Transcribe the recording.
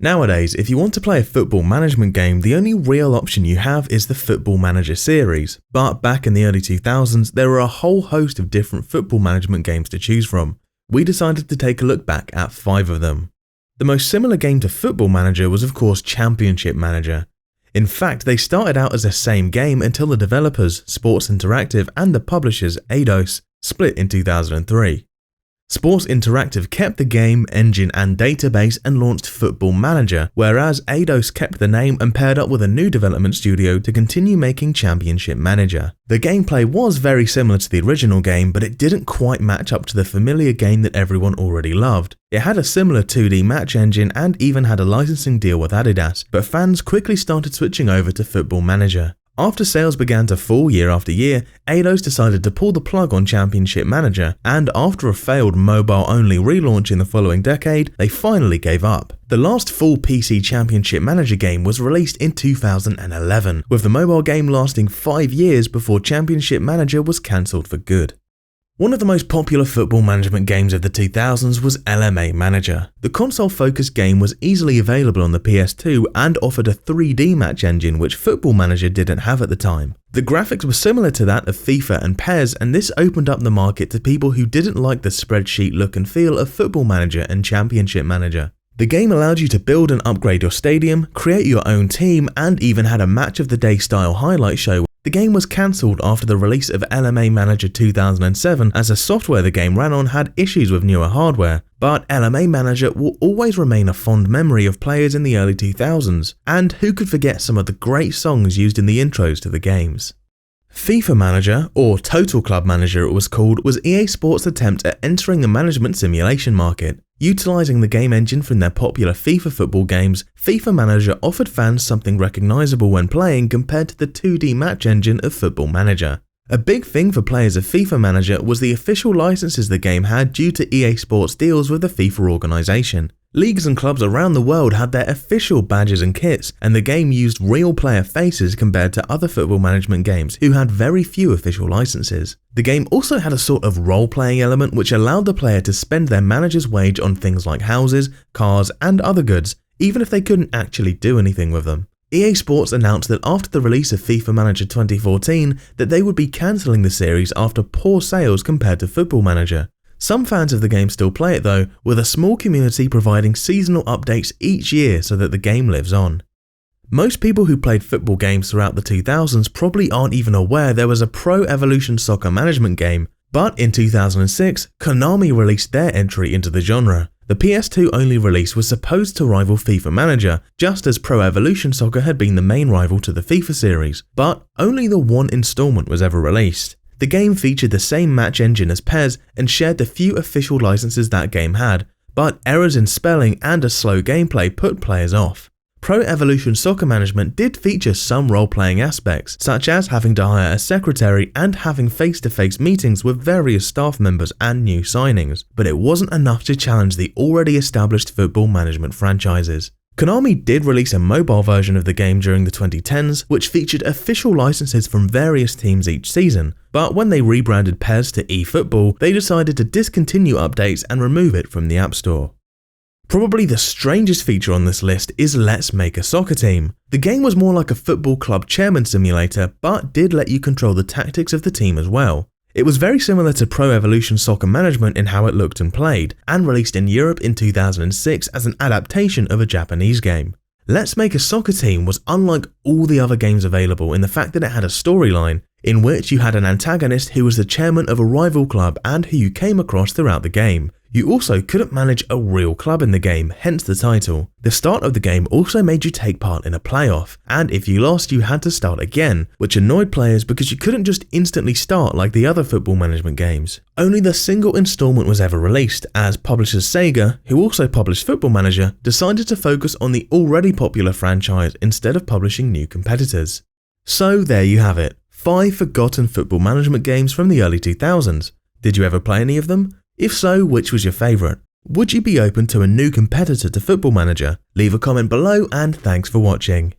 Nowadays, if you want to play a football management game, the only real option you have is the Football Manager series. But back in the early 2000s, there were a whole host of different football management games to choose from. We decided to take a look back at 5 of them. The most similar game to Football Manager was of course Championship Manager. In fact, they started out as the same game until the developers, Sports Interactive, and the publishers, Eidos, split in 2003. Sports Interactive kept the game, engine and database and launched Football Manager, whereas Eidos kept the name and paired up with a new development studio to continue making Championship Manager. The gameplay was very similar to the original game, but it didn't quite match up to the familiar game that everyone already loved. It had a similar 2D match engine and even had a licensing deal with Adidas, but fans quickly started switching over to Football Manager. After sales began to fall year after year, Eidos decided to pull the plug on Championship Manager, and after a failed mobile-only relaunch in the following decade, they finally gave up. The last full PC Championship Manager game was released in 2011, with the mobile game lasting 5 years before Championship Manager was cancelled for good. One of the most popular football management games of the 2000s was LMA Manager. The console-focused game was easily available on the PS2 and offered a 3D match engine which Football Manager didn't have at the time. The graphics were similar to that of FIFA and PES, and this opened up the market to people who didn't like the spreadsheet look and feel of Football Manager and Championship Manager. The game allowed you to build and upgrade your stadium, create your own team, and even had a match of the day style highlight show. The game was cancelled after the release of LMA Manager 2007 as the software the game ran on had issues with newer hardware, but LMA Manager will always remain a fond memory of players in the early 2000s, and who could forget some of the great songs used in the intros to the games. FIFA Manager, or Total Club Manager it was called, was EA Sports' attempt at entering the management simulation market. Utilising the game engine from their popular FIFA football games, FIFA Manager offered fans something recognisable when playing compared to the 2D match engine of Football Manager. A big thing for players of FIFA Manager was the official licenses the game had due to EA Sports deals with the FIFA organisation. Leagues and clubs around the world had their official badges and kits, and the game used real player faces compared to other football management games who had very few official licenses. The game also had a sort of role-playing element which allowed the player to spend their manager's wage on things like houses, cars and other goods, even if they couldn't actually do anything with them. EA Sports announced that after the release of FIFA Manager 2014 that they would be cancelling the series after poor sales compared to Football Manager. Some fans of the game still play it though, with a small community providing seasonal updates each year so that the game lives on. Most people who played football games throughout the 2000s probably aren't even aware there was a Pro Evolution Soccer management game, but in 2006, Konami released their entry into the genre. The PS2 only release was supposed to rival FIFA Manager, just as Pro Evolution Soccer had been the main rival to the FIFA series, but only the one installment was ever released. The game featured the same match engine as PES and shared the few official licenses that game had, but errors in spelling and a slow gameplay put players off. Pro Evolution Soccer Management did feature some role-playing aspects, such as having to hire a secretary and having face-to-face meetings with various staff members and new signings, but it wasn't enough to challenge the already established football management franchises. Konami did release a mobile version of the game during the 2010s, which featured official licenses from various teams each season, but when they rebranded PES to eFootball, they decided to discontinue updates and remove it from the App Store. Probably the strangest feature on this list is Let's Make a Soccer Team. The game was more like a football club chairman simulator, but did let you control the tactics of the team as well. It was very similar to Pro Evolution Soccer Management in how it looked and played, and released in Europe in 2006 as an adaptation of a Japanese game. Let's Make a Soccer Team was unlike all the other games available in the fact that it had a storyline, in which you had an antagonist who was the chairman of a rival club and who you came across throughout the game. You also couldn't manage a real club in the game, hence the title. The start of the game also made you take part in a playoff, and if you lost you had to start again, which annoyed players because you couldn't just instantly start like the other football management games. Only the single installment was ever released, as publishers Sega, who also published Football Manager, decided to focus on the already popular franchise instead of publishing new competitors. So there you have it, 5 forgotten football management games from the early 2000s. Did you ever play any of them? If so, which was your favourite? Would you be open to a new competitor to Football Manager? Leave a comment below and thanks for watching.